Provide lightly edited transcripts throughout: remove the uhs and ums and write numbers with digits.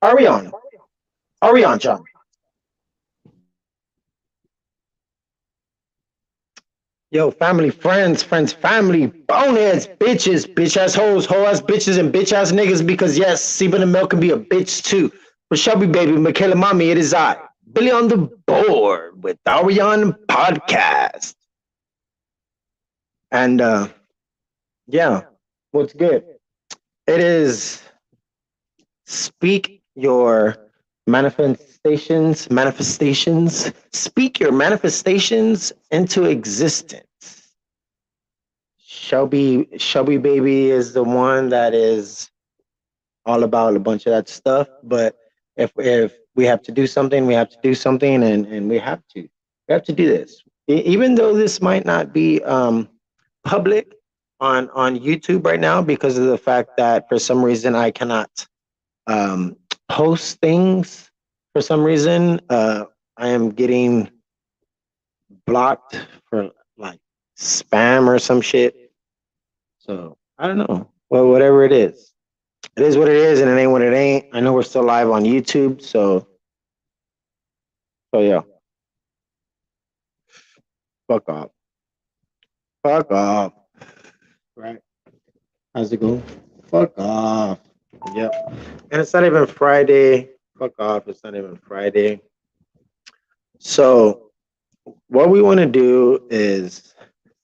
Are we on? Are we on, John? Yo, family, friends, family, boneheads, bitches, bitch ass hoes, hoe ass bitches, and bitch ass niggas. Because yes, Seba the Milk can be a bitch too. For Shelby, baby, Michaela, mommy, it is I, Billy on the board with Arion Podcast. And yeah, what's good? It is speak your manifestations, speak your manifestations into existence. Shelby baby is the one that is all about a bunch of that stuff. But if we have to do something, we have to do something, and we have to do this. Even though this might not be public on YouTube right now because of the fact that for some reason I cannot um, post things. For some reason, I am getting blocked for like spam or some shit. So I don't know. Well, whatever it is what it is, and it ain't what it ain't. I know we're still live on YouTube, so yeah, fuck off, fuck off. Right? How's it going? Fuck off. Yep. And it's not even Friday. Fuck off. It's not even Friday. So what we want to do is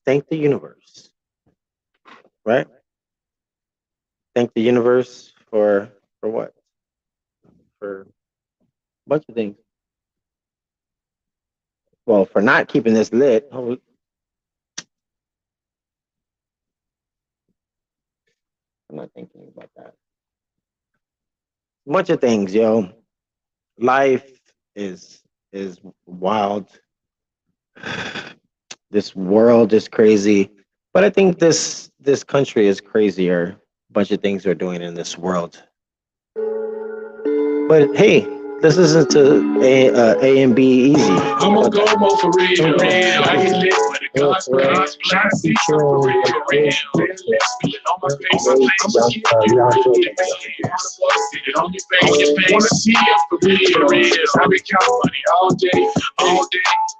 thank the universe, right? Thank the universe for what? For a bunch of things. Well, for not keeping this lit. Oh, I'm not thinking about that. A bunch of things, yo. Life is wild. This world is crazy, but I think this country is crazier. A bunch of things are doing in this world. But hey, this isn't to A and B easy. I'm gonna go more for real. I get lit when the guns blast. Trying to see some for real. Spit on my face, I'ma keep you real. Sit it on your face. Wanna see you for real. I been counting money all day.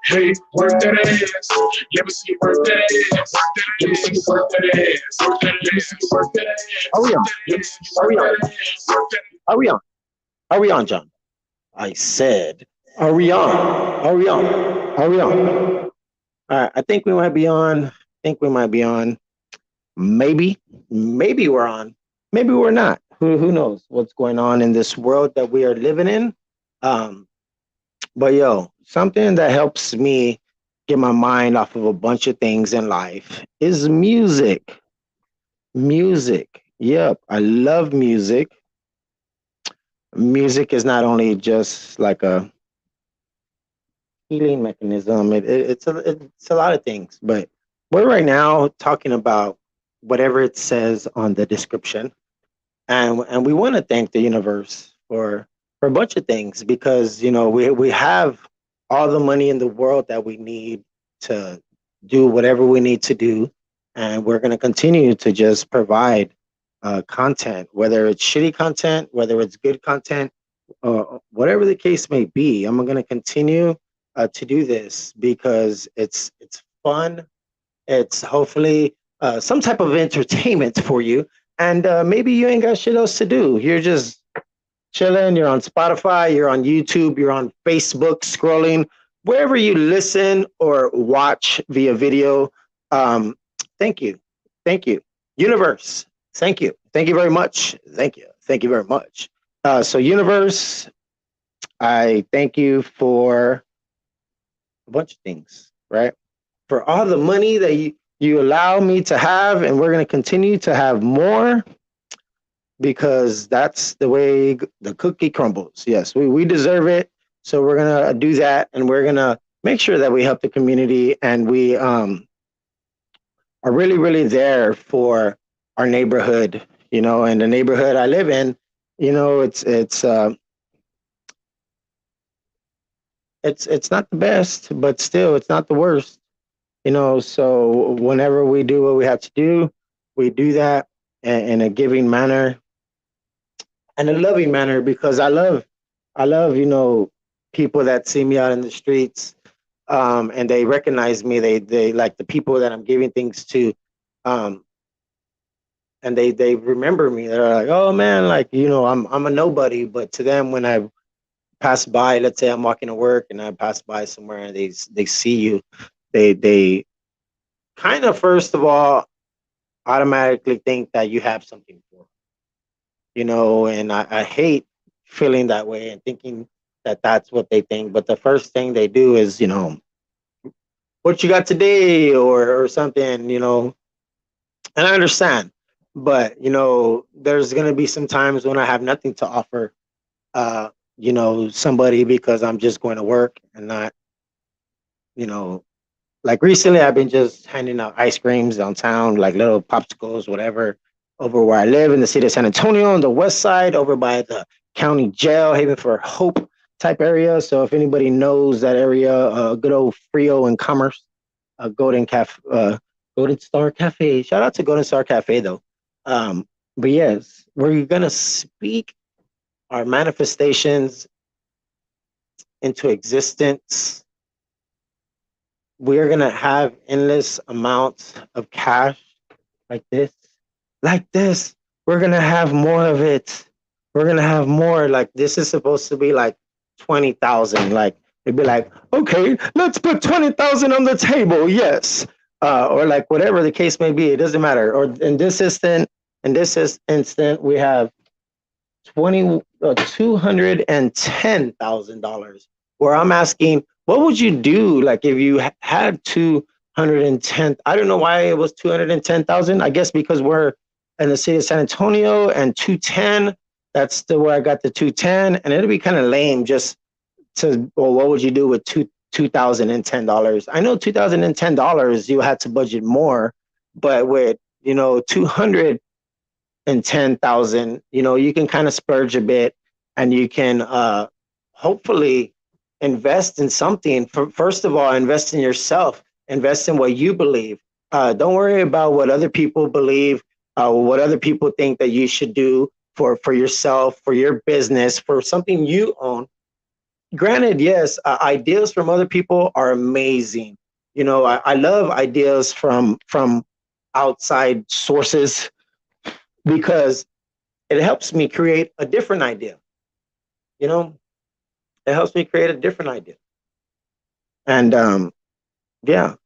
Hey, work that ass. Let me see you work that ass. Let me see you work that ass. Let me see you work that ass. Are we on? Are we on? Are we on? Are we on, John? I said, are we on? Are we on? Are we on? All right, I think we might be on. I think we might be on. Maybe we're on. Maybe we're not. Who knows what's going on in this world that we are living in? Um, but yo, something that helps me get my mind off of a bunch of things in life is music. Music. Yep, I love music. Music is not only just like a healing mechanism. It's a lot of things, but we're right now talking about whatever it says on the description, and we want to thank the universe for a bunch of things because we have all the money in the world that we need to do whatever we need to do, and we're going to continue to just provide content, whether it's shitty content, whether it's good content, whatever the case may be. I'm going to continue to do this because it's fun. It's hopefully some type of entertainment for you, and maybe you ain't got shit else to do. You're just chilling. You're on Spotify. You're on YouTube. You're on Facebook, scrolling wherever you listen or watch via video. Um, thank you, thank you, universe. Thank you very much. Thank you very much. So, universe, I thank you for a bunch of things, right? For all the money that you allow me to have, and we're going to continue to have more because that's the way the cookie crumbles. Yes, we deserve it. So we're going to do that, and we're going to make sure that we help the community, and we are really, really there for our neighborhood, and the neighborhood I live in, it's not the best, but still it's not the worst. So whenever we do what we have to do, we do that in a giving manner and a loving manner because I love, people that see me out in the streets, and they recognize me. They like the people that I'm giving things to, um, and they remember me. They're like, oh man, like I'm a nobody, but to them when I pass by, let's say I'm walking to work and I pass by somewhere and they see you, they kind of first of all automatically think that you have something for 'em, and I hate feeling that way and thinking that that's what they think. But the first thing they do is, what you got today or something, and I understand. But, there's going to be some times when I have nothing to offer, uh, somebody because I'm just going to work and not, you know, like recently I've been just handing out ice creams downtown, like little popsicles, whatever, over where I live in the city of San Antonio on the west side, over by the county jail, Haven for Hope type area. So if anybody knows that area, good old Frio and Commerce, Golden Star Cafe. Shout out to Golden Star Cafe though. But yes, we're gonna speak our manifestations into existence. We're gonna have endless amounts of cash like this, like this. We're gonna have more of it. We're gonna have more. Like this is supposed to be like 20,000. Like it'd be like, okay, let's put 20,000 on the table. Yes, or like whatever the case may be. It doesn't matter. Or in this instant, we have 210,000 dollars. Where I'm asking, what would you do like if you had 210? I don't know why it was 210,000. I guess because we're in the city of San Antonio and 210. That's the where I got the 210, and it'd be kind of lame just to. Well, what would you do with $2,010? I know $2,010 you had to budget more, but with 210,000, you can kind of splurge a bit, and you can hopefully invest in something. First of all, invest in yourself, invest in what you believe. Don't worry about what other people believe, what other people think that you should do for yourself, for your business, for something you own. Granted, yes, ideas from other people are amazing. I love ideas from outside sources because it helps me create a different idea. You know, it helps me create a different idea. And yeah,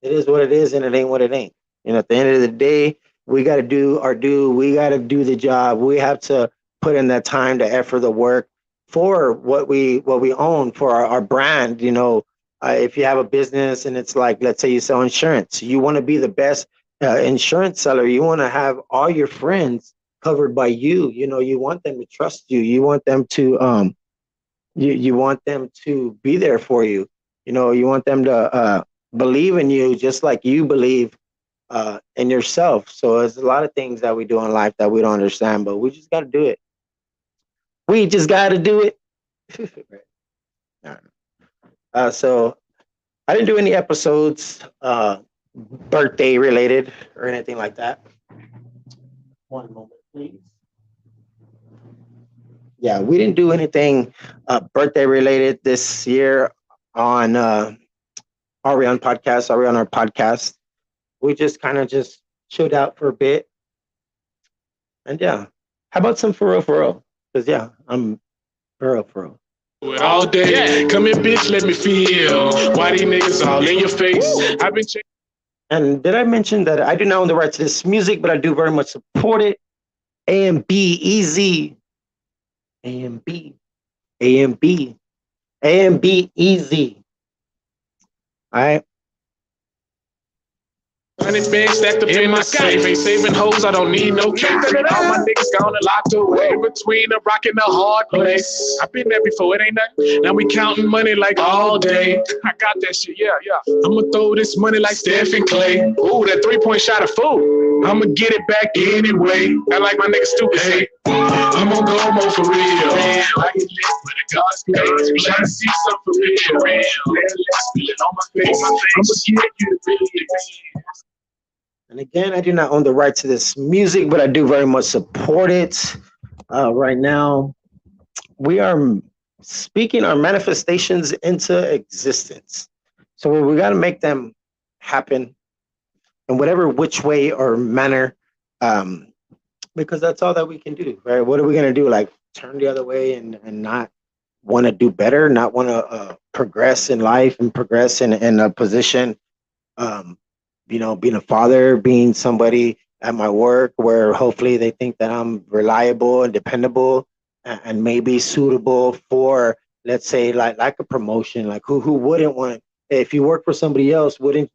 it is what it is, and it ain't what it ain't. At the end of the day, we got to do our due. We got to do the job. We have to put in that time, the effort, the work for what we own, for our brand. If you have a business and it's like, let's say you sell insurance, you want to be the best insurance seller. You want to have all your friends covered by you. You want them to trust you. You want them to you want them to be there for you. You want them to believe in you just like you believe in yourself. So there's a lot of things that we do in life that we don't understand, but we just got to do it. We just got to do it. Right. So I didn't do any episodes birthday related or anything like that. One moment, please. Yeah, we didn't do anything birthday related this year on Are We On podcast? Are We On Our podcast? We just kind of just chilled out for a bit. And yeah, how about some for real, for real? Because yeah, I'm for real, for real. All day, come here, bitch, let me feel. Why these niggas all in your face? I've been checking. And did I mention that I do not own the right to this music, but I do very much support it? AMB, easy. AMB, AMB, AMB, easy. All right. 100 bands stacked up in my safe. Ain't saving hoes, I don't need no cash. All my niggas gone and locked away. In between a rock and a hard place. I've been there before, it ain't nothing. Now we counting money like all day. I got that shit, yeah. I'ma throw this money like Stephen Clay. Ooh, that 3-point shot of food. I'ma get it back anyway. I like my niggas stupid, hey. I'm on go more for real. I get lit with the God's grace. Trying to see something for real. Let's feel it on my face. I'ma get you to be. And again, I do not own the right to this music, but I do very much support it. Right now, we are speaking our manifestations into existence. So we got to make them happen in whatever which way or manner, um, because that's all that we can do, right? What are we going to do? Like turn the other way and not want to do better, not want to progress in life and progress in a position, um, being a father, being somebody at my work where hopefully they think that I'm reliable and dependable and maybe suitable for, let's say, like a promotion. Like who wouldn't want, if you work for somebody else, wouldn't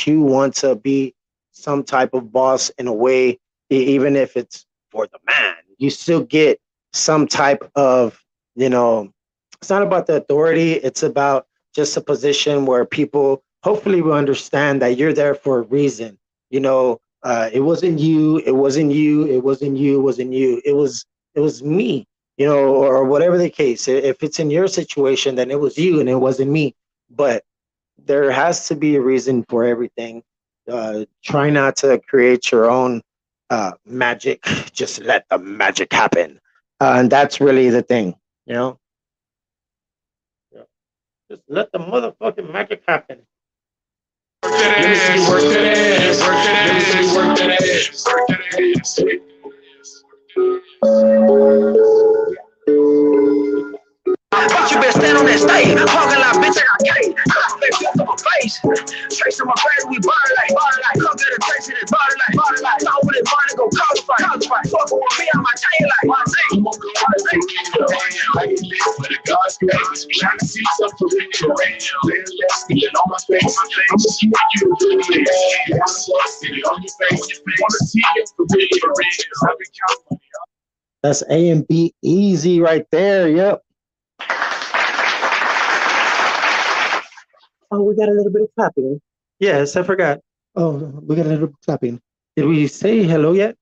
you want to be some type of boss in a way, even if it's for the man? You still get some type of, you know, it's not about the authority, it's about just a position where people hopefully will understand that you're there for a reason. It wasn't you, it wasn't you, it wasn't you, it wasn't you. It was me, or whatever the case. If it's in your situation, then it was you and it wasn't me. But there has to be a reason for everything. Try not to create your own magic. Just let the magic happen, and that's really the thing. You know, Yeah. Just let the motherfucking magic happen. Let me see you work that ass. Let me see you work that ass. Work that But you been stand on that stage, talking like bitch, I can't. I flip up my face, straight to my face, we body like, come get a taste of it, body like, thought with it, body go cause fight, fuck with me, I'm my chain like, my thing. I'm on the right. I get lit for the God's grace. Trying to see something real. Let's get it on my face. I'ma see you. Wanna see it on your face. Wanna see it for real. I've been counting money. That's A and B easy right there. Yep. Oh, we got a little bit of clapping. Yes, I forgot. Oh, we got a little bit of clapping. Did we say hello yet?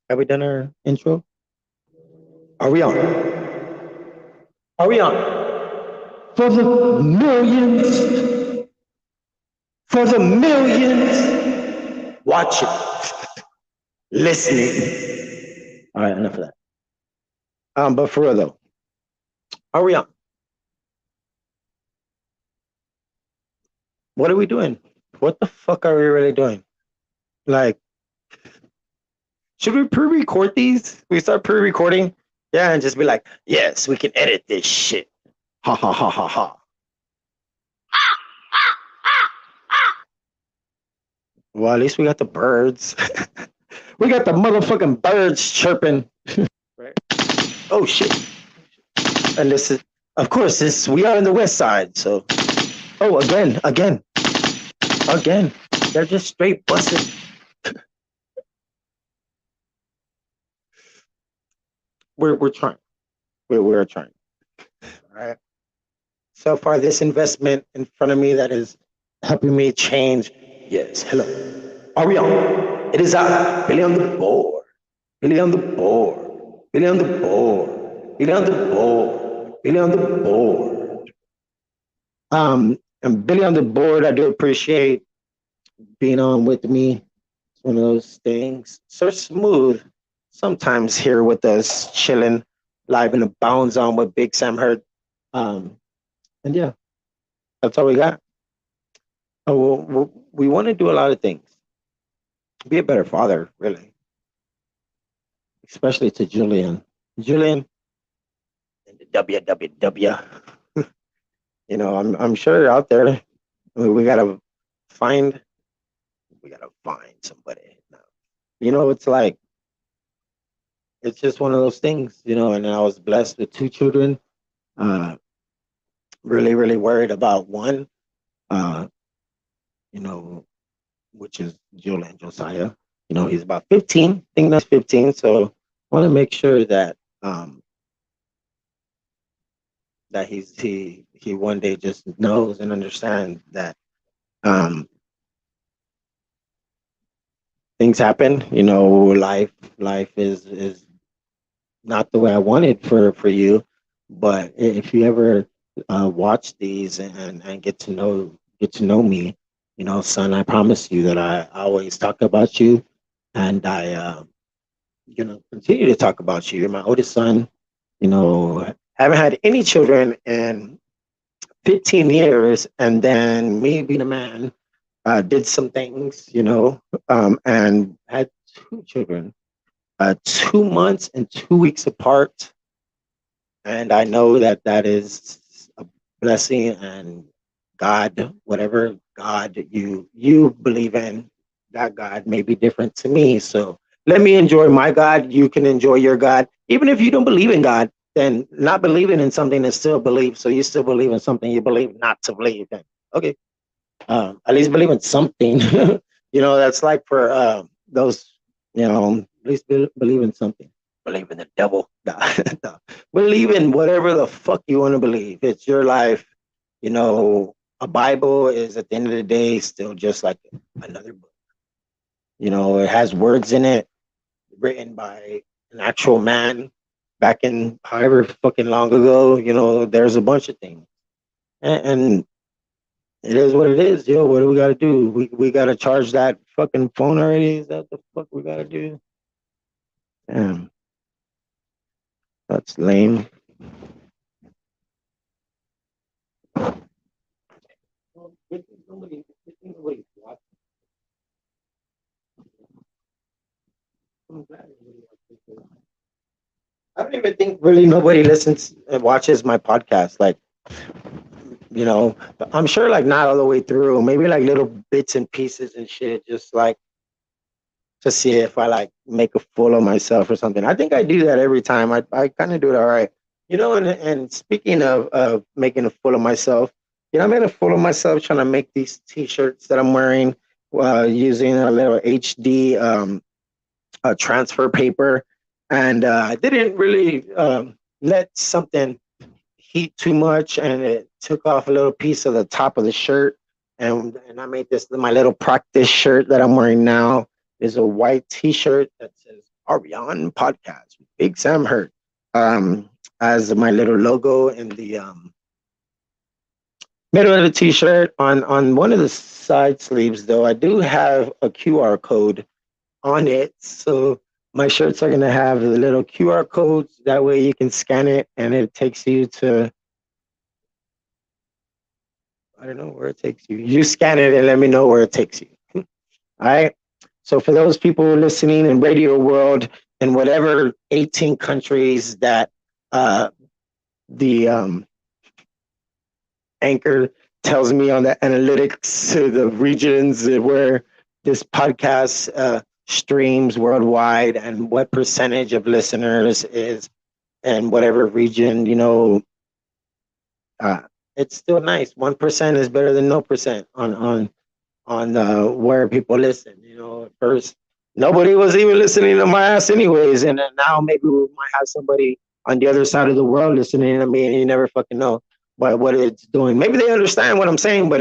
Have we done our intro? Are we on? Are we on? For the millions. For the millions. Watching. Listening. All right, enough of that. But for real though, are we on? What are we doing? What the fuck are we really doing? Like, should we pre-record these? We start pre-recording? Yeah, and just be like, yes, we can edit this shit. Ha ha ha ha ha. Well, at least we got the birds. We got the motherfucking birds chirping. Right? Oh shit. And this is, of course, we are in the west side, so. Oh, again. They're just straight busting. We're trying. We're trying. All right. So far, this investment in front of me that is helping me change. Yes. Hello. Are we on? It is I, Billy on the board. Billy on the board. Billy on the board. Billy on the board. Billy on the board. And Billy on the board, I do appreciate being on with me. It's one of those things. So smooth. Sometimes here with us, chilling live in the Bound Zone with Big Sam Hurd. And yeah, that's all we got. Oh, we want to do a lot of things. Be a better father, really, especially to Julian. Julian, in the WWW. I'm sure you're out there. We gotta find somebody. It's like, it's just one of those things, and I was blessed with two children. Really, really worried about one, uh, which is Julian Josiah. He's about 15. I think that's 15. So I want to make sure that that he one day just knows and understands that things happen. Life is not the way I wanted for you, but if you ever watch these and get to know me, son, I promise you that I always talk about you, and I continue to talk about you. You're my oldest son. Haven't had any children in 15 years, and then me being a man, did some things, and had two children, 2 months and 2 weeks apart. And I know that that is a blessing, and God, whatever God you believe in, that God may be different to me. So let me enjoy my God. You can enjoy your God. Even if you don't believe in God, then not believing in something is still belief. So you still believe in something you believe not to believe in. Okay. At least believe in something. That's like for those, at least believe in something. Believe in the devil. No. Believe in whatever the fuck you want to believe. It's your life. A Bible is at the end of the day still just like another book. It has words in it written by an actual man back in however fucking long ago. There's a bunch of things. And it is what it is, yo. What do we gotta do? We gotta charge that fucking phone already? Is that the fuck we gotta do? Damn, that's lame. Well, nobody's watching. I'm glad nobody watches. I don't even think really nobody listens and watches my podcast. Like, I'm sure like not all the way through. Maybe like little bits and pieces and shit, just like to see if I like make a fool of myself or something. I think I do that every time. I kind of do it all right. And speaking of making a fool of myself, I made a fool of myself trying to make these t-shirts that I'm wearing using a little HD transfer paper. And I didn't really let something heat too much, and it took off a little piece of the top of the shirt. And I made this my little practice shirt that I'm wearing now is a white T-shirt that says Ariane Podcast with Big Sam Hurt as my little logo in the middle of the T-shirt. On one of the side sleeves, though, I do have a QR code on it, so my shirts are gonna have the little QR codes. That way, you can scan it, and it takes you to I don't know where it takes you. You scan it and let me know where it takes you. All right. So for those people listening in radio world in whatever 18 countries that uh, the anchor tells me on the analytics, the regions where this podcast streams worldwide, and what percentage of listeners is in whatever region, uh, it's still nice. 1% is better than no percent on where people listen. At first nobody was even listening to my ass anyways, and then now maybe we might have somebody on the other side of the world listening to me, and you never fucking know what it's doing. Maybe they understand what I'm saying, but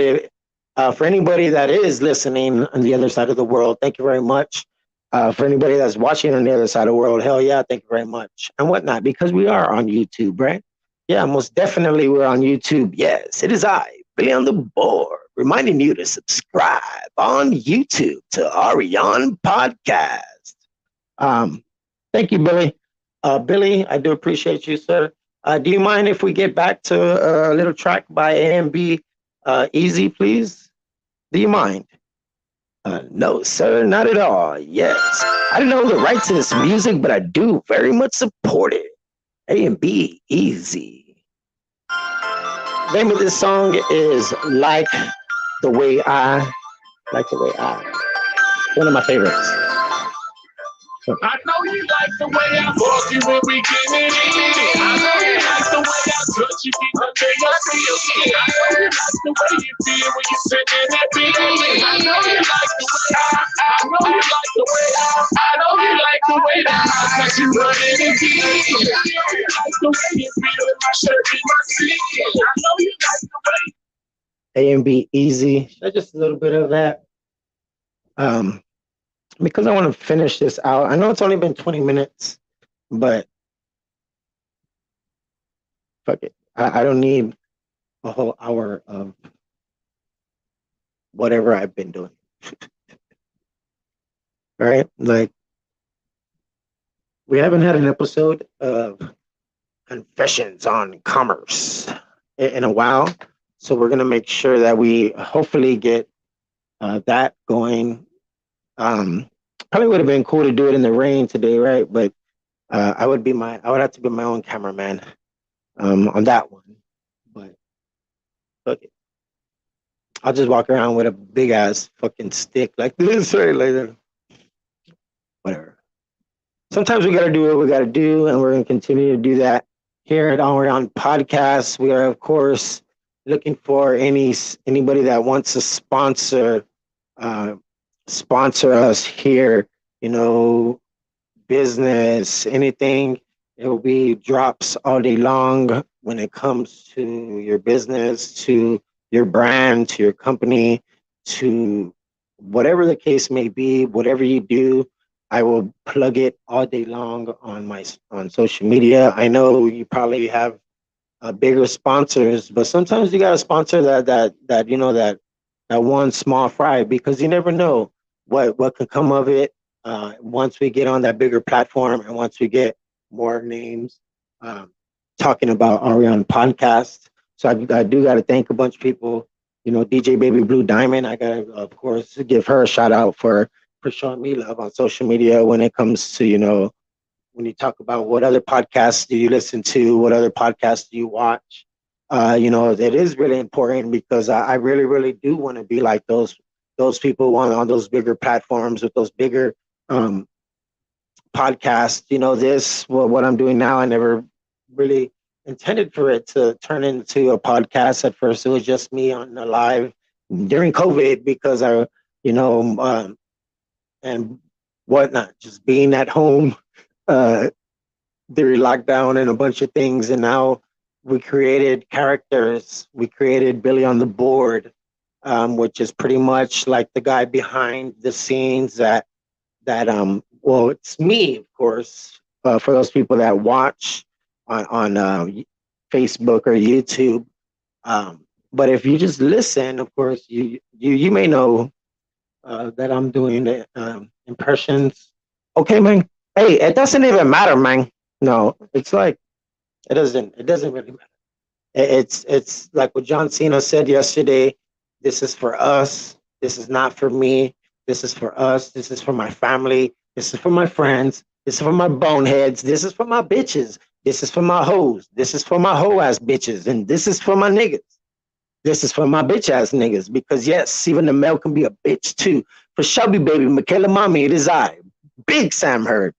for anybody that is listening on the other side of the world, thank you very much. For anybody that's watching on the other side of the world, hell yeah, thank you very much and whatnot, because we are on YouTube, right? Yeah, most definitely we're on YouTube. Yes, it is I, Billy on the board, reminding you to subscribe on YouTube to Ariane Podcast. Um, Thank you, Billy. Billy, I do appreciate you, sir. Do you mind if we get back to a little track by AMB Easy, please? Do you mind? No, sir, not at all. Yes. I don't know the rights to this music, but I do very much support it. AMB Easy. The name of this song is the Way I, Like the Way I. One of my favorites. I know you like the way I fuck you when we get it in. I know you like the way I touch you, keep the thing up in your skin. I know you like the way you feel when you sit in that feeling. I know you like the way I know you like the way I know you like the way that I got you running again. I know you like the way you feel in my shirt in my skin. I know you like the way. AMB Easy. Just a little bit of that. Because I want to finish this out. I know it's only been 20 minutes, but fuck it. I don't need a whole hour of whatever I've been doing. Right? Like, we haven't had an episode of Confessions on Commerce in a while. So we're going to make sure that we hopefully get that going. Probably would have been cool to do it in the rain today, right? But I would have to be my own cameraman on that one. But look, I'll just walk around with a big ass fucking stick like this, right? Like that. Whatever. Sometimes we got to do what we got to do, and we're going to continue to do that here at On Podcast. We are, of course, looking for anybody that wants to sponsor us here. You know, business, anything. It will be drops all day long when it comes to your business, to your brand, to your company, to whatever the case may be, whatever you do. I will plug it all day long on social media. I know you probably have bigger sponsors, but sometimes you got to sponsor that one small fry, because you never know what can come of it once we get on that bigger platform, and once we get more names talking about Ariane Podcast. So I do got to thank a bunch of people. You know, DJ Baby Blue Diamond. I got to, of course, give her a shout out for showing me love on social media when it comes to, you know, when you talk about what other podcasts do you listen to, what other podcasts do you watch. You know, it is really important, because I really, really do want to be like those people on those bigger platforms with those bigger podcasts. You know, what I'm doing now, I never really intended for it to turn into a podcast. At first, it was just me on the live during COVID, because and whatnot, just being at home during lockdown and a bunch of things. And now we created characters. We created Billy on the Board, which is pretty much like the guy behind the scenes well, it's me, of course, for those people that watch on Facebook or YouTube. But if you just listen, of course, you may know that I'm doing the impressions. Okay, man. Hey, it doesn't even matter, man. No, it's like it doesn't really matter. It's like what John Cena said yesterday. This is for us. This is not for me. This is for us. This is for my family. This is for my friends. This is for my boneheads. This is for my bitches. This is for my hoes. This is for my hoe ass bitches. And this is for my niggas. This is for my bitch ass niggas. Because yes, even the male can be a bitch too. For Shelby Baby, Michaela Mommy, it is I, Big Sam Heard.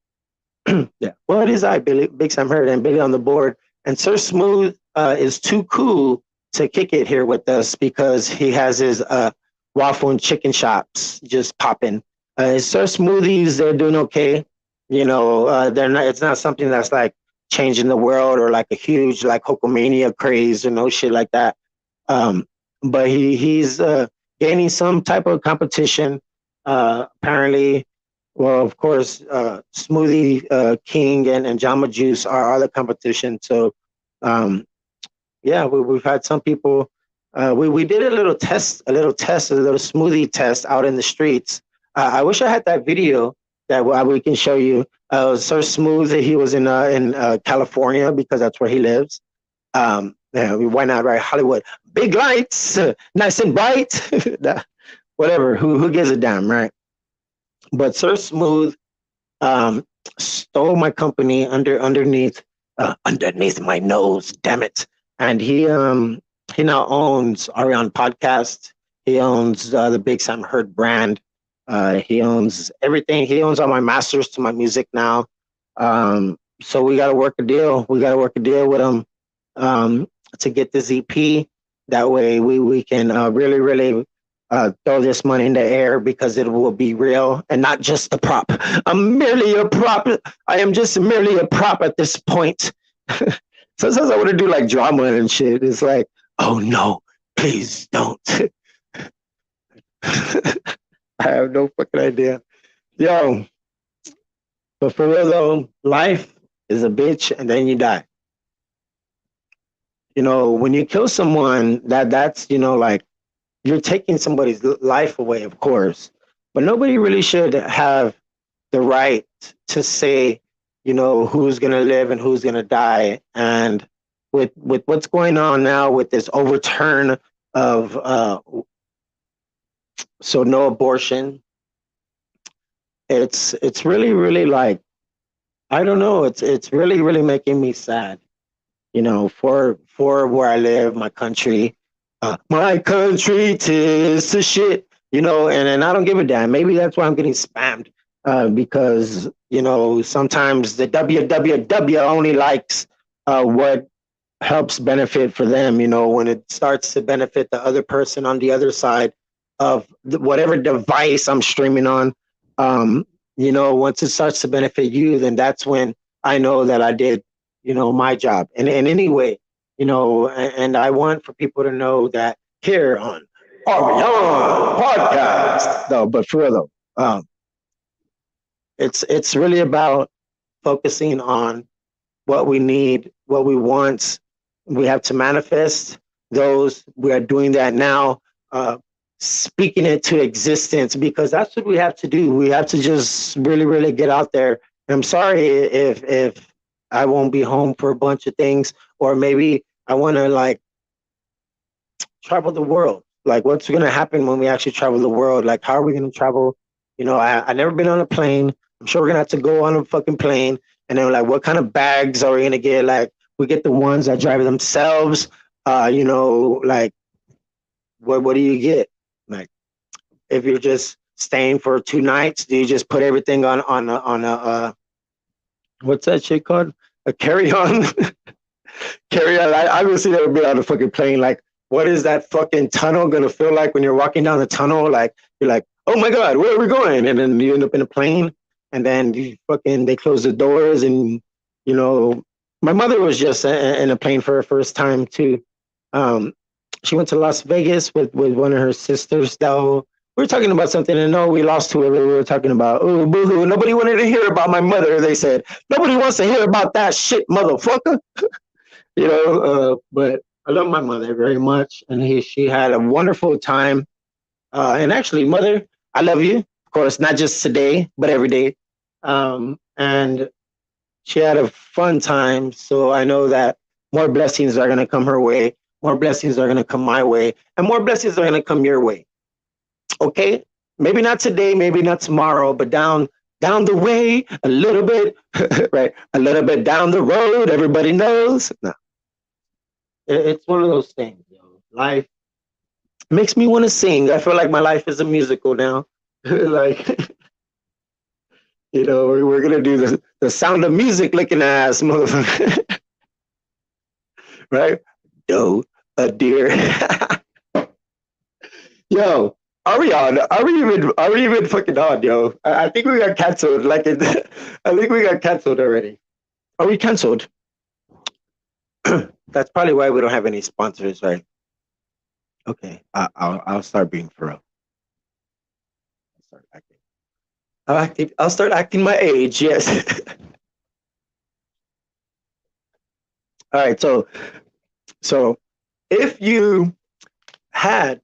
Yeah, well, it is I, Big Sam Heard, and Billy on the Board. And Sir Smooth is too cool to kick it here with us, because he has his waffle and chicken shops just popping. Sir Smoothies, they're doing okay. You know, they're not. It's not something that's like changing the world, or like a huge like Hulkamania craze or no shit like that. But he's gaining some type of competition. Apparently, well, of course, Smoothie King and Jamba Juice are the competition. So, yeah, we've had some people. We did a little smoothie test out in the streets. I wish I had that video that we can show you. Sir Smooth, he was in California, because that's where he lives. Yeah, why not, right? Hollywood, big lights, nice and bright. Whatever, who gives a damn, right? But Sir Smooth stole my company underneath my nose, damn it. And he now owns Ariane Podcast. He owns the Big Sam Heard brand. He owns everything. He owns all my masters to my music now. So we got to work a deal. We got to work a deal with him to get this EP. That way we can really, really throw this money in the air, because it will be real and not just a prop. I'm merely a prop. I am just merely a prop at this point. Sometimes I want to do like drama and shit. It's like, oh no, please don't. I have no fucking idea. Yo, but for real though, life is a bitch and then you die. You know, when you kill someone, that's, you know, like, you're taking somebody's life away, of course, but nobody really should have the right to say, who's going to live and who's going to die. And with what's going on now with this overturn of so no abortion, it's really, really like, I don't know, it's really, really making me sad, for where I live, my country. My country, 'tis the shit, and I don't give a damn. Maybe that's why I'm getting spammed, because, sometimes the www only likes what helps benefit for them, when it starts to benefit the other person on the other side of whatever device I'm streaming on. Once it starts to benefit you, then that's when I know that I did, my job. And anyway, and I want for people to know that here on Arion Podcast, though, but for real though, it's really about focusing on what we need, what we want. We have to manifest those. We are doing that now, speaking it to existence, because that's what we have to do. We have to just really, really get out there. And I'm sorry if I won't be home for a bunch of things, or maybe I want to like travel the world. Like, what's going to happen when we actually travel the world? Like, how are we going to travel? I never been on a plane. I'm sure we're going to have to go on a fucking plane. And then, like, what kind of bags are we going to get? Like, we get the ones that drive themselves. Like, what do you get? Like, if you're just staying for 2 nights, do you just put everything on a what's that shit called? A carry-on? Carry-on. I obviously never been on a fucking plane. Like, what is that fucking tunnel gonna feel like when you're walking down the tunnel? Like, you're like, oh my God, where are we going? And then you end up in a plane, and then they close the doors, and my mother was just in a plane for her first time too. She went to Las Vegas with one of her sisters. Though we were talking about something, and no, we lost whoever we were talking about. Oh, boo-hoo. Nobody wanted to hear about my mother. They said nobody wants to hear about that shit, motherfucker. But I love my mother very much, and she had a wonderful time. And actually, mother, I love you. Of course, not just today, but every day. And she had a fun time. So I know that more blessings are going to come her way. More blessings are going to come my way. And more blessings are going to come your way. Okay? Maybe not today, maybe not tomorrow, but down the way a little bit, right? A little bit down the road, everybody knows. No. It's one of those things, Life makes me want to sing. I feel like my life is a musical now. Like, we're going to do the Sound of Music looking ass, motherfucker. Right? Yo, a deer. Yo, are we on? Are we even fucking on, yo? I think we got canceled. I think we got canceled already. Are we canceled? That's probably why we don't have any sponsors, right? Okay, I'll start being for real. I'll start acting my age. Yes. All right. So if you had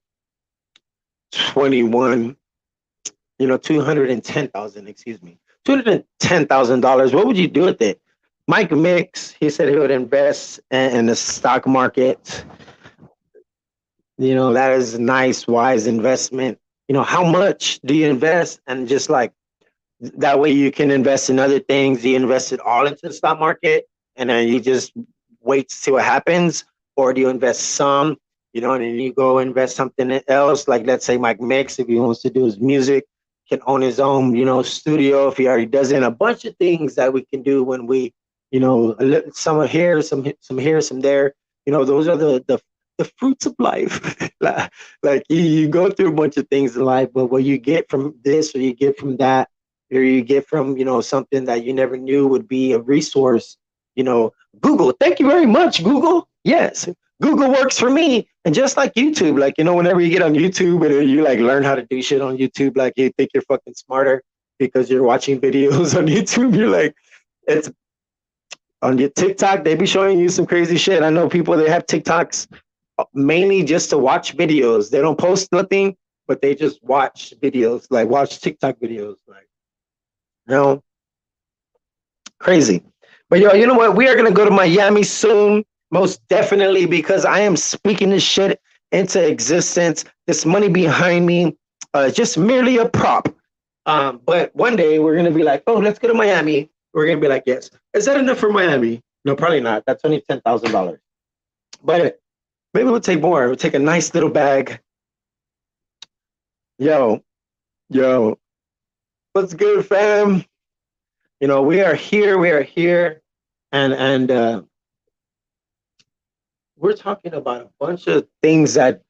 210,000, excuse me, $210,000, what would you do with it? Mike Mix, he said he would invest in the stock market. That is a nice, wise investment. How much do you invest? And just like that way you can invest in other things. You invest it all into the stock market, and then you just wait to see what happens. Or do you invest some, and then you go invest something else? Like, let's say Mike Mix, if he wants to do his music, can own his own, studio if he already does it. A bunch of things that we can do when we, some here, some here, some there. Those are the fruits of life. Like you go through a bunch of things in life, but what you get from this, or you get from that, or you get from, something that you never knew would be a resource. Google, thank you very much, Google. Yes, Google works for me. And just like YouTube, like, whenever you get on YouTube and you like learn how to do shit on YouTube, like you think you're fucking smarter because you're watching videos on YouTube. You're like, it's on your TikTok, they be showing you some crazy shit. I know people, they have TikToks mainly just to watch videos. They don't post nothing, but they just watch videos, like watch TikTok videos, like you know, crazy. But yo, you know what? We are gonna go to Miami soon, most definitely, because I am speaking this shit into existence. This money behind me, just merely a prop. But one day we're gonna be like, oh, let's go to Miami. We're gonna be like, yes. Is that enough for Miami? No, probably not. That's only $10,000. But maybe we'll take more. We'll take a nice little bag. Yo, yo, what's good, fam? You know, we are here. We are here, and we're talking about a bunch of things that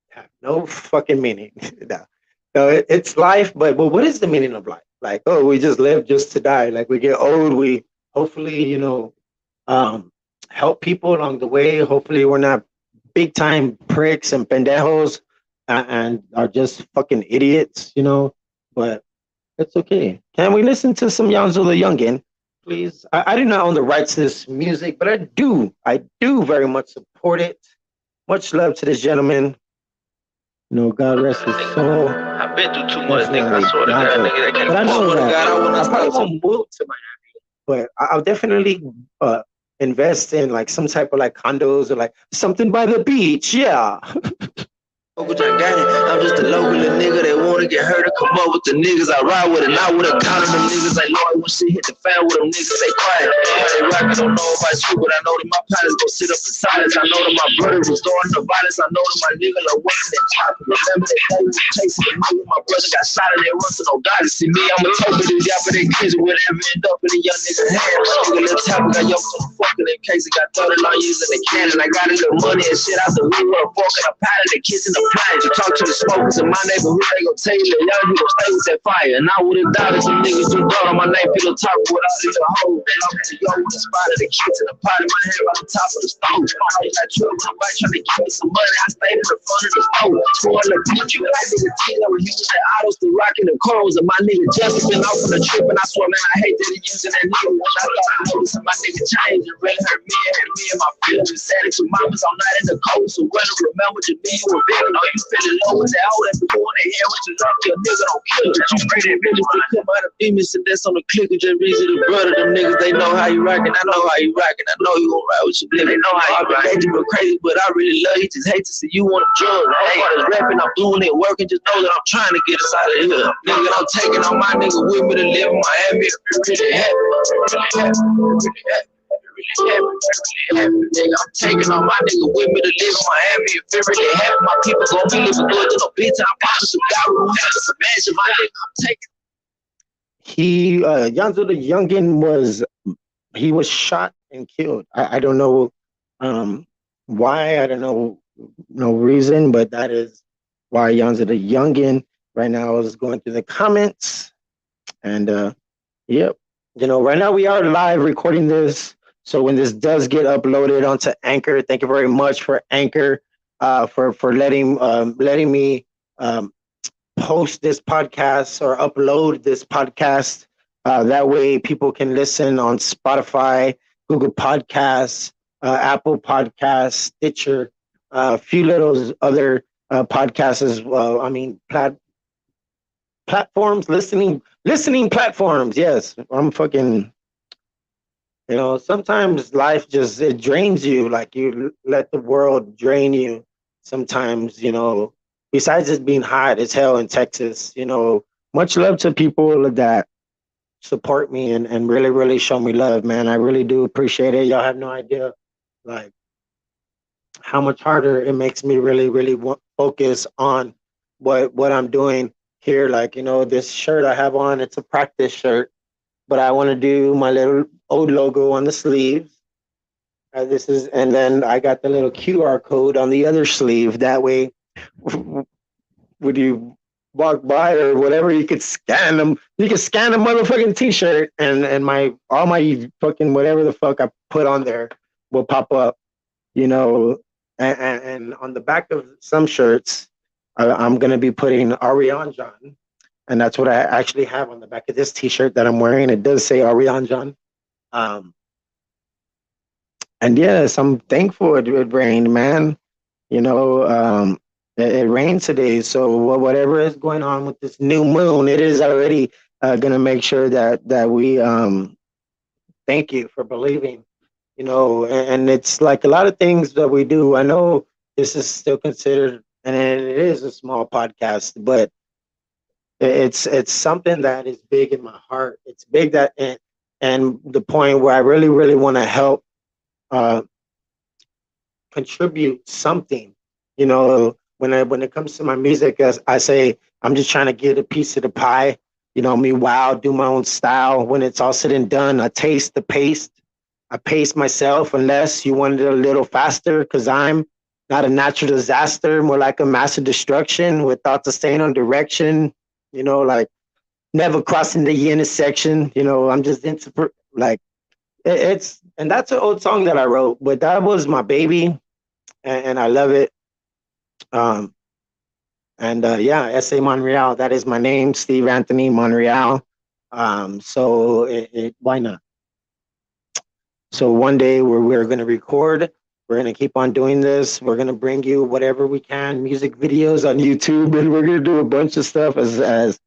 have no fucking meaning. No, no, it's life, but what is the meaning of life? Like, oh, we just live just to die. Like, we get old, we hopefully, um, help people along the way. Hopefully, we're not big time pricks and pendejos and are just fucking idiots, But it's okay. Can we listen to some Yanzo the Youngin, please? I do not own the rights to this music, but I do. I do very much support it. Much love to this gentleman. God rest his soul. I've been through too much, nigga. I swear to God, nigga. That can't But I know swear to that God, I will not I probably stop. won't move to Miami, but I'll definitely invest in like some type of like condos or like something by the beach. Yeah. Uncle John Gang, I'm just a local nigga that wanna get hurt or come up with the niggas I ride with, and I would have counted them niggas like Lord when shit hit the fan with them niggas. They quiet, they rock. I don't know about you, but I know that my pilots go sit up in silence. I know that my brothers was throwing the violence. I know that my nigga like waiting and chopping. Remember that day we was chasing the nigga. My brother got shot and they run to no God. See me, I'm a token of this yapper, they kids whatever end up in a young nigga hand. My nigga Lil Tapper got yoked on the fucking in case he got 30 long years in the cannon. I got a little money and shit out the window, a fork and a pot in the kitchen. You talk to the smokers in my neighborhood, they gon' tell you that young you gon' stay with that fire. And I would've doubted some niggas who thought on my name, people talk with all these hoes. Then I'm to go with the spot of the kids in the pot in my hand by the top of the stove. I was like, true, somebody trying to give me some money. I stayed in the front of the stove. Twirl the beach, you got nigga T that was using the autos to rockin' the cars. And my nigga just been off on the trip. And I swear, man, I hate that he using that nigga. When I thought I noticed my nigga changed, it really hurt me and my feelings. We said it to mamas all night in the cold. So when I remember to me, you were big, know you feeling low with that all that before they hear what you love, your nigga don't kill it. You pray that bitches to come out of demons and that's on the click of just reason the brother. Them niggas, they know how you rockin', I know how you rockin', I know you gon' ride with your nigga. They know how you rockin'. You been crazy, but I really love you. Just hate to see you on the drugs. I ain't rapping, I'm doing it, working, just know that I'm trying to get us out of here. Nigga, I'm taking all my nigga with me to live in Miami. Really happy, really happy, really happy. Nigga, I'm taking all my nigga with me to live in Miami. If it really happen, my people gon' be living good to no bitch. I'm probably some guy who has some mansion. My nigga, I'm taking. Yanzo the Youngin he was shot and killed. I don't know why. I don't know no reason, but that is why Yanzo the Youngin right now is going through the comments. And yep, right now we are live recording this. So when this does get uploaded onto Anchor, thank you very much for Anchor for letting me post this podcast or upload this podcast. That way people can listen on Spotify, Google Podcasts, Apple Podcasts, Stitcher, a few little other podcasts as well. I mean, platforms, listening platforms. Yes, I'm fucking. Sometimes life it drains you. Like you let the world drain you. Sometimes, besides it being hot as hell in Texas, much love to people that support me and really, really show me love, man. I really do appreciate it. Y'all have no idea, like, how much harder it makes me really, really focus on what I'm doing here. Like, this shirt I have on, it's a practice shirt, but I want to do my little old logo on the sleeves. And then I got the little QR code on the other sleeve. That way, when you walk by or whatever, you could scan them. You can scan a motherfucking T-shirt, and all my fucking whatever the fuck I put on there will pop up. And on the back of some shirts, I'm gonna be putting Ariane John, and that's what I actually have on the back of this T-shirt that I'm wearing. It does say Ariane John. And yes, I'm thankful it rained, man. You know, it rained today, so whatever is going on with this new moon, it is already gonna make sure that we thank you for believing. You know, and it's like a lot of things that we do. I know this is still considered, and it is a small podcast, but it's something that is big in my heart. It's big that and the point where I really want to help uh, contribute something. You know, when it comes to my music, as I say, I'm just trying to get a piece of the pie. You know, me wow, do my own style. When it's all said and done, I taste the paste. I pace myself unless you want it a little faster, because I'm not a natural disaster, more like a massive destruction without the staying on direction. You know, like never crossing the intersection. You know, I'm just into like it's and that's an old song that I wrote, but that was my baby, and I love it. Um, and yeah, S.A. Monreal, that is my name, Steve Anthony Monreal. Why not? So one day we're going to record. We're going to keep on doing this. We're going to bring you whatever we can, music videos on YouTube, and we're going to do a bunch of stuff as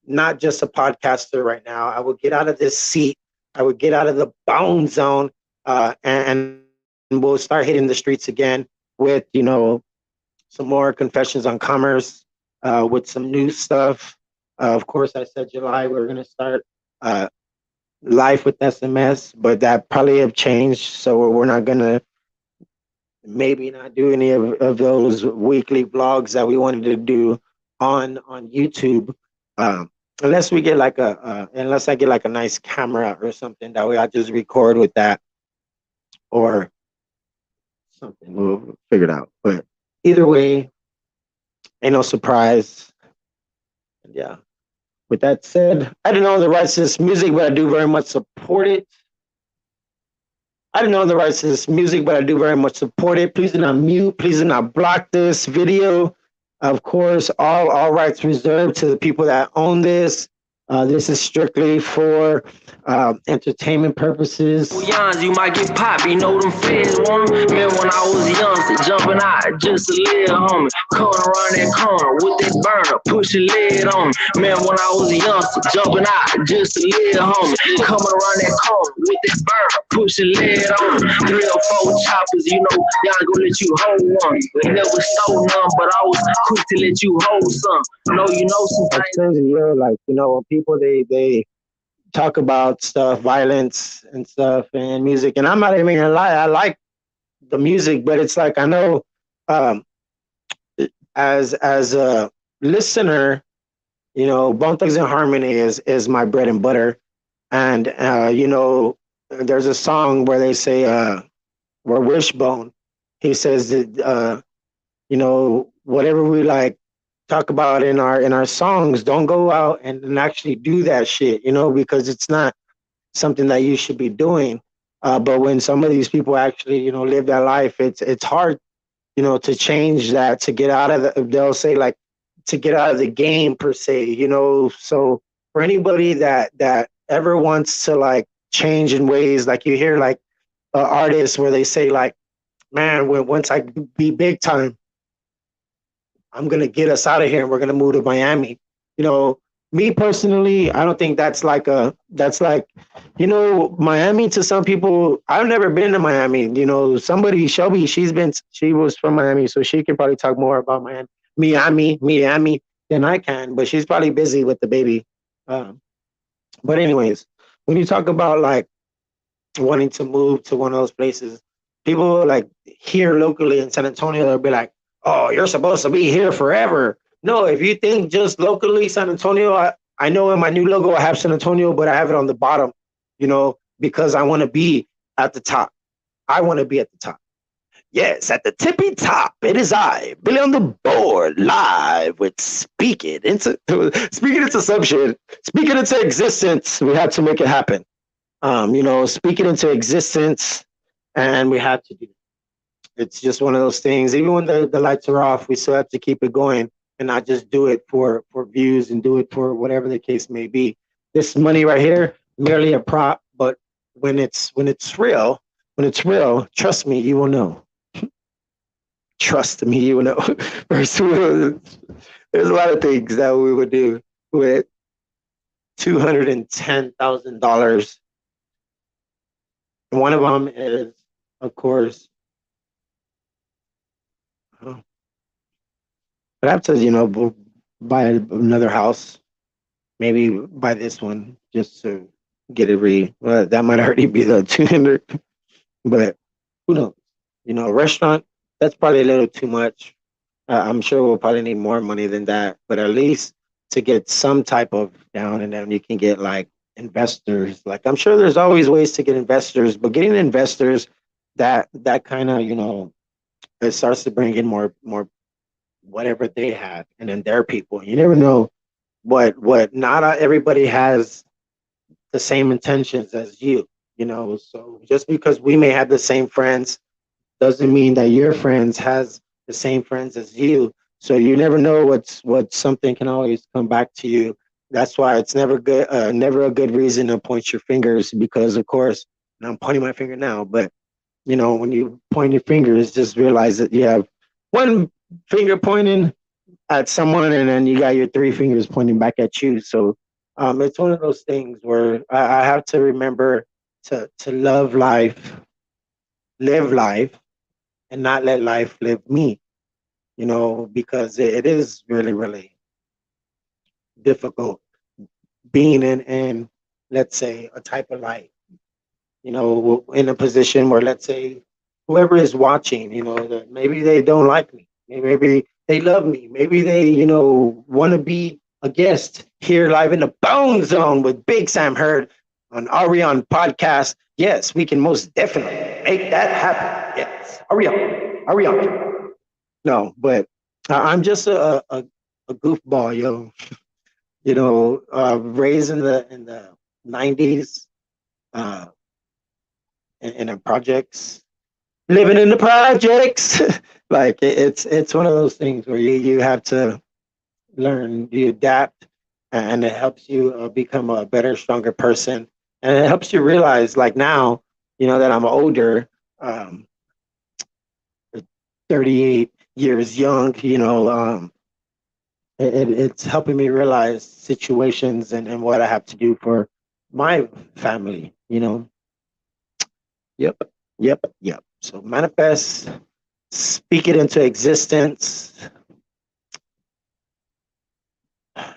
not just a podcaster right now. I would get out of this seat. I would get out of the bound zone, and we'll start hitting the streets again with, you know, some more confessions on commerce, with some new stuff. Of course, I said July we're going to start uh, life with SMS, but that probably have changed. So we're not going to maybe not do any of those weekly vlogs that we wanted to do on YouTube. Um, unless we get like unless I get like a nice camera or something, that way I just record with that or something. We'll figure it out. But either way, ain't no surprise. And yeah. With that said, I don't know the rights to this music, but I do very much support it. I don't know the rights to this music, but I do very much support it. Please do not mute. Please do not block this video. Of course, all rights reserved to the people that own this. This is strictly for entertainment purposes. Young, you might get popped, you know them feds want 'em. Man, when I was young, jumping out just a little homie. Coming around that corner with that burner, pushing lead on me. Man, when I was young, jumping out just a little homie. Coming around that corner with that burner, pushing lead on me. 3 or 4 choppers, you know, y'all gonna let you hold one. They never stole none, but I was quick to let you hold some. No, you know some It's crazy, yo. Like, you know, people they talk about stuff, violence and stuff, and music, and I'm not even gonna lie. I like the music, but it's like I know, um, as a listener, you know, Bone Thugs and Harmony is my bread and butter, and you know, there's a song where they say, where Wishbone, he says that you know, whatever we like talk about in our songs, don't go out and actually do that shit, you know, because it's not something that you should be doing. But when some of these people actually, you know, live that life, it's hard, you know, to change that, to get out of the, they'll say like, to get out of the game per se, you know. So for anybody that ever wants to like change in ways, like you hear like artists where they say like, man, when once I be big time, I'm gonna get us out of here and we're gonna move to Miami. You know, me personally, I don't think that's like, you know, Miami to some people. I've never been to Miami. You know, somebody Shelby, she was from Miami, so she can probably talk more about Miami than I can. But she's probably busy with the baby. Um, but anyways, when you talk about like wanting to move to one of those places, people like here locally in San Antonio, they'll be like, "Oh, you're supposed to be here forever." No, if you think just locally San Antonio, I know in my new logo I have San Antonio, but I have it on the bottom, you know, because I want to be at the top. I want to be at the top. Yes, at the tippy top, it is I, Billy on the board, live with speaking into subject, speaking into existence. We had to make it happen. You know, speak it into existence, and we have to do it. It's just one of those things. Even when the lights are off, we still have to keep it going and not just do it for views and do it for whatever the case may be. This money right here, merely a prop, but when it's real, trust me, you will know. trust me, First, there's a lot of things that we would do with $210,000. One of them is, of course, uh, I'd have to, buy another house. Maybe buy this one just to get it well, that might already be the 200, but who knows? A restaurant, that's probably a little too much. I'm sure we'll probably need more money than that, but at least to get some type of down, and then you can get like investors. Like I'm sure there's always ways to get investors, but getting investors that kind of it starts to bring in more whatever they have, and then their people. You never know what not everybody has the same intentions as you. So just because we may have the same friends doesn't mean that your friends has the same friends as you. So you never know what something can always come back to you. That's why it's never a good reason to point your fingers because, of course, and I'm pointing my finger now, but when you point your fingers, just realize that you have one finger pointing at someone, and then you got your three fingers pointing back at you. So it's one of those things where I have to remember to love life, live life, and not let life live me, because it is really, really difficult being in, let's say, a type of life, in a position where, let's say, whoever is watching, that maybe they don't like me, maybe they love me, maybe they, want to be a guest here live in the Bone Zone with Big Sam Heard on Arion Podcast. Yes, we can most definitely make that happen. Yes, Arion. No, but I'm just a goofball, yo. Raised in the '90s, uh, in the projects, living in the projects. Like it's one of those things where you have to learn, you adapt, and it helps you become a better, stronger person, and it helps you realize, like now, that I'm older, um, 38 years young, it's helping me realize situations and what I have to do for my family. Yep, yep. So manifest, speak it into existence.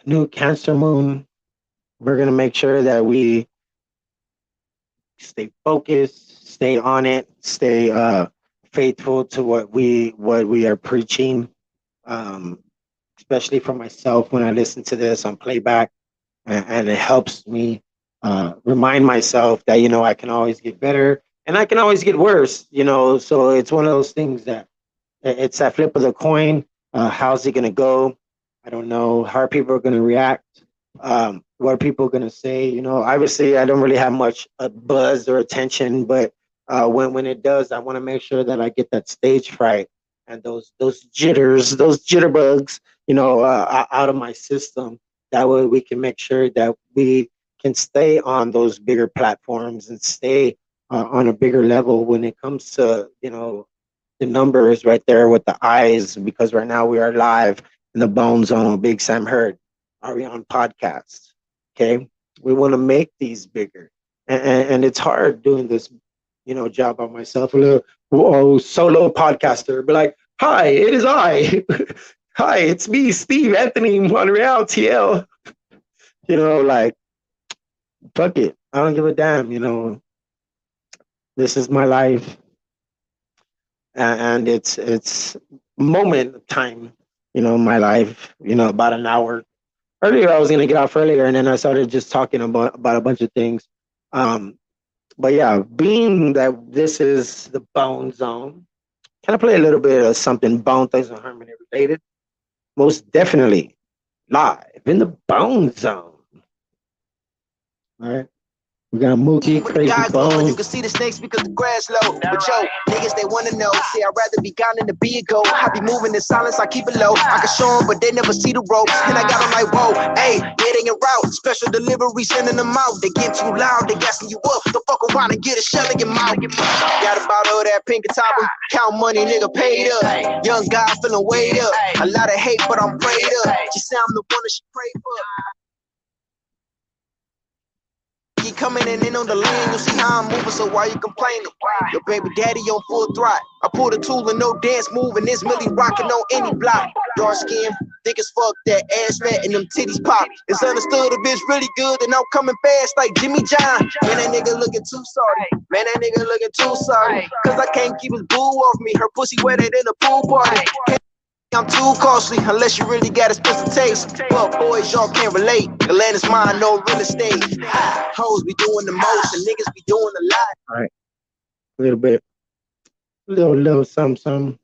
New Cancer Moon. We're gonna make sure that we stay focused, stay on it, stay faithful to what we are preaching. Um, Especially for myself when I listen to this on playback, and it helps me remind myself that I can always get better and I can always get worse. So it's one of those things that it's that flip of the coin. How's it gonna go? I don't know how people are gonna react. What are people gonna say? Obviously, I don't really have much buzz or attention, but when it does, I want to make sure that I get that stage fright and those jitters, those jitterbugs, out of my system. That way, we can make sure that we can stay on those bigger platforms and stay on a bigger level when it comes to the numbers right there with the eyes, because right now we are live in the Bone Zone, Big Sam Heard, Arion Podcast. Okay. We want to make these bigger. And it's hard doing this, job by myself, a little solo podcaster, but like, hi, it is I. Hi, it's me, Steve Anthony Montreal TL. Like, fuck it. I don't give a damn, this is my life. And it's moment time, my life, about an hour earlier. I was gonna get off earlier, and then I started just talking about a bunch of things. But yeah, being that this is the Bone Zone, can I play a little bit of something Bone Thugs and Harmony related? Most definitely, live in the Bone Zone. All right. We got Mookie, With the Crazy guys low, you Bones. can see the snakes because the grass low. But yo, niggas they wanna know. See, I'd rather be gone than to be a goat. I be moving in silence, I keep it low. I can show them, but they never see the ropes. And I got them like, whoa, hey, getting it route. Special delivery, sending them out. They get too loud, they gassing you up. The fuck around and get a shell in your mouth. Got a bottle of that pink topper. Count money, nigga paid up. Young guy feeling weighed up. A lot of hate, but I'm prayed up. She say I'm the one that she prayed for. He coming in on the lane, you see how I'm moving, so why you complaining? Your baby daddy on full throttle. I pulled a tool and no dance move, and this Millie rocking on any block. Dark skin, thick as fuck, that ass fat and them titties pop. It's understood a bitch really good, and I'm coming fast like Jimmy John. Man, that nigga looking too sorry. Man, that nigga looking too sorry. Cause I can't keep his boo off me. Her pussy wetter than a pool party. I'm too costly, unless you really got expensive taste. But boys, y'all can't relate. The land is mine, no real estate. Hoes be doing the most, and niggas be doing a lot. All right, a little bit, little something.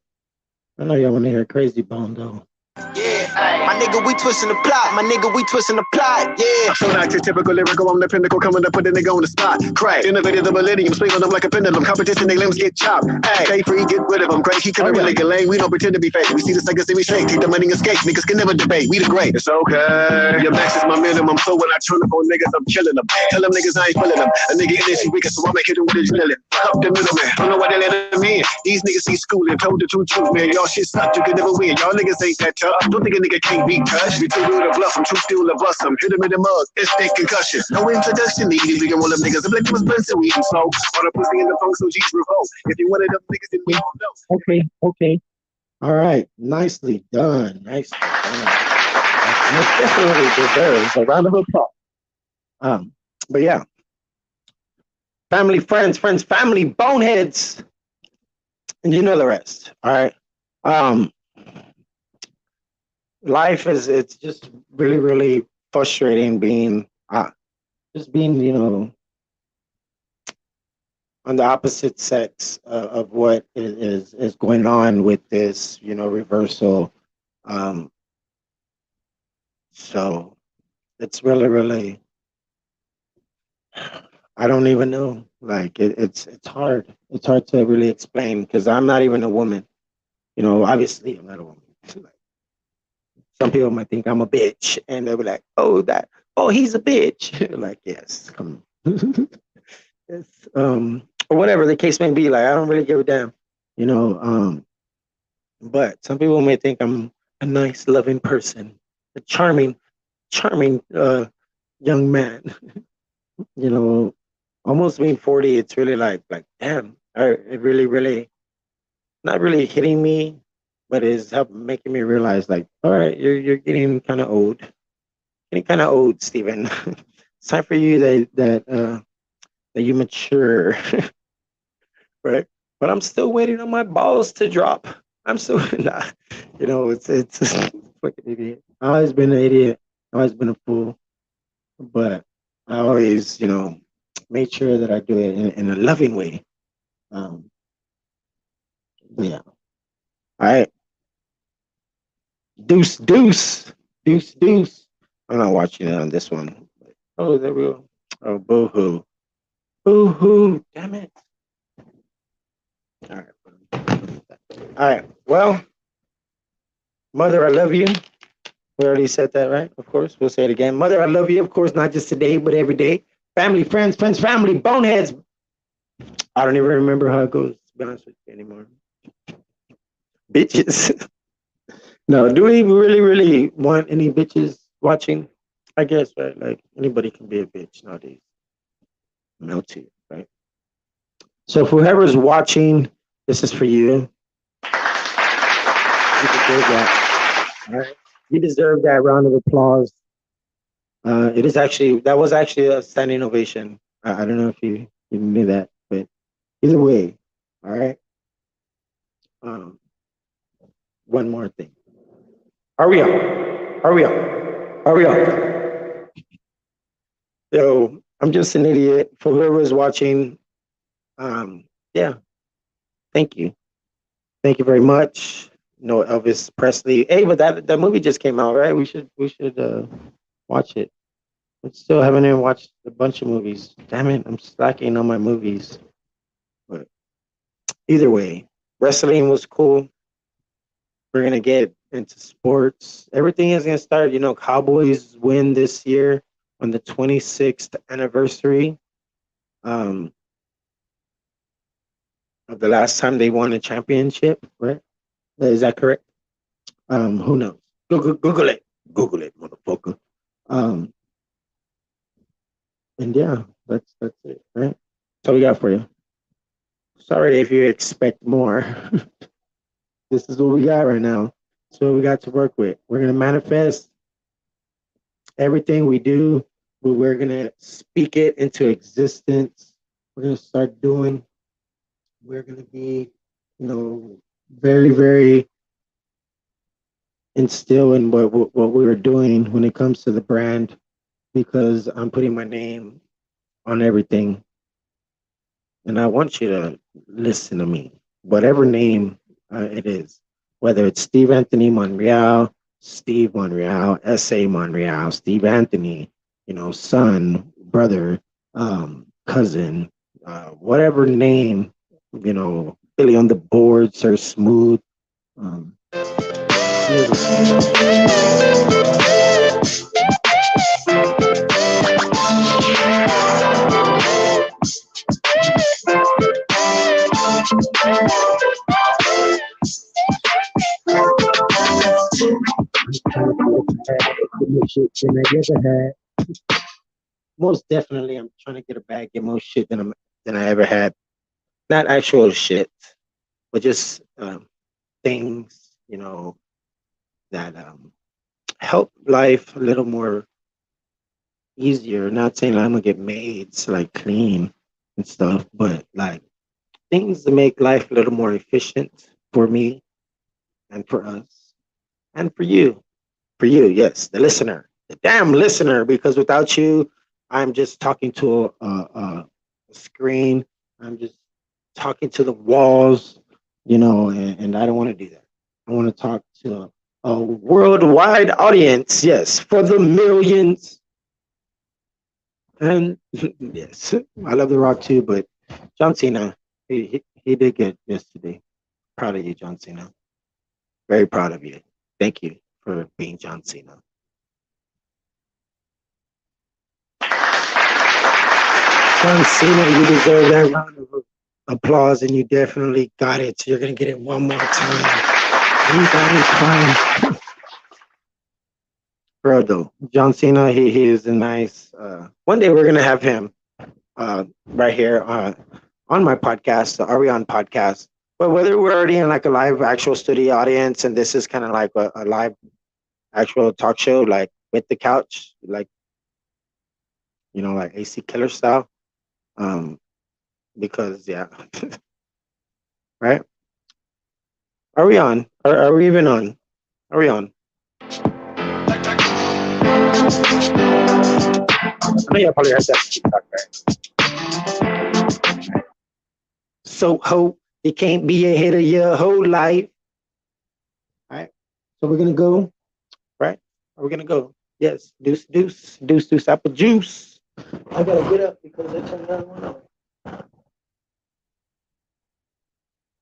I know y'all want to hear Crazy Bone though. Yeah, my nigga, we twisting the plot. My nigga, we twisting the plot. Yeah. I'm so like the typical lyrical, I'm the pinnacle, coming to put the nigga on the spot. Crack, innovated the millennium, swing on them like a pendulum. Competition, they limbs get chopped. Hey, stay free, get rid of them. Great, he couldn't really get laid. We don't pretend to be fake. We see the second, see me shake. Keep the money escape. Niggas can never debate. We the great. It's okay. Your max is my minimum. So when I turn up on niggas, I'm killing them. Tell them niggas I ain't feeling them. A nigga in this, he weaker, so I'ma hit him with his million. Fuck up the middleman. Don't know why they let him in. These niggas see schooling. Told the truth, man. Y'all shit suck. You can never win. Y'all niggas ain't that tough. Don't think a nigga can't be touched. We too good to bluff. I'm too still to bust them. Hit him in the mug. Instant concussion. No introduction. Easy to one of them niggas. I'm like, was blessed. We eat slow. On a pussy in the funk, so G's revolt. If you one of them niggas, then we don't know. Okay. All right, nicely done. Nicely done. Most definitely deserves a round of applause. But yeah, family, friends, family, boneheads, and you know the rest. All right. Life it's just really frustrating being on the opposite sex of what is going on with this reversal. So it's really I don't even know. Like it's hard. It's hard to really explain because I'm not even a woman. Obviously I'm not a woman. Some people might think I'm a bitch, and they'll be like, "Oh, he's a bitch." Like, yes, come on. Yes, or whatever the case may be. Like, I don't really give a damn, But some people may think I'm a nice, loving person, a charming young man. Almost being 40, it's really like damn. It really not really hitting me, but it's making me realize, like, all right, you're getting kind of old. Getting kind of old, Steven. It's time for you that you mature, right? But I'm still waiting on my balls to drop. I'm still not, it's fucking idiot. I've always been an idiot. I've always been a fool, but I always, made sure that I do it in a loving way. Yeah. All right. Deuce. I'm not watching it on this one. Oh, there we go. Oh, boo-hoo. Damn it. All right. Well, Mother, I love you. We already said that, right? Of course. We'll say it again. Mother, I love you. Of course, not just today, but every day. Family, friends, family, boneheads. I don't even remember how it goes, to be honest with you anymore. Bitches. No, do we really want any bitches watching? I guess, right? Like, anybody can be a bitch nowadays. No to, right? So if whoever's watching, this is for you. You deserve that. All right? You deserve that round of applause. That was actually a standing ovation. I don't know if you knew that, but either way, all right. One more thing. Hurry up. So I'm just an idiot. For whoever's watching, yeah, thank you very much. No, Elvis Presley. Hey, but that movie just came out, right? We should watch it. I still haven't even watched a bunch of movies. Damn it, I'm slacking on my movies. But either way, wrestling was cool. We're gonna get into sports. Everything is gonna start. Cowboys win this year on the 26th anniversary um, of the last time they won a championship. Right? Is that correct? Who knows? Google it. Google it, motherfucker. Um, and yeah, that's it. Right? That's all we got for you. Sorry if you expect more. This is what we got right now. That's what we got to work with. We're gonna manifest everything we do, but we're gonna speak it into existence. We're gonna start doing. We're gonna be, very, very instill in what we were doing when it comes to the brand, because I'm putting my name on everything, and I want you to listen to me, whatever name it is, whether it's Steve Anthony Monreal, Steve Monreal, S.A. Monreal, Steve Anthony, son, brother, cousin, whatever name, Billy on the board, Sir Smooth. Shit than I ever had. Most definitely, I'm trying to get a bag, get more shit than I ever had. Not actual shit, but just things, that help life a little more easier. Not saying I'm gonna get maids like clean and stuff, but like things to make life a little more efficient for me and for us and for you. For you, yes, the listener, the damn listener, because without you, I'm just talking to a screen. I'm just talking to the walls, and I don't want to do that. I want to talk to a worldwide audience, yes, for the millions. And yes, I love The Rock too, but John Cena, he did good yesterday. Proud of you, John Cena. Very proud of you. Thank you for being John Cena. John Cena, you deserve that round of applause, and you definitely got it. So you're gonna get it one more time. You got it fine. Bro, though, John Cena, he is a nice. One day we're gonna have him right here on my podcast, the Are We On podcast. But whether we're already in like a live actual studio audience, and this is kind of like a live actual talk show, like with the couch, like like AC Killer style. Because yeah, right? Are we on? Are we even on? Are we on? I know y'all probably heard that TikTok, right? So ho, you can't be ahead of your whole life. All right. So we're gonna go, right? Are we gonna go? Yes. Deuce, apple juice. I gotta get up because they turned that one off.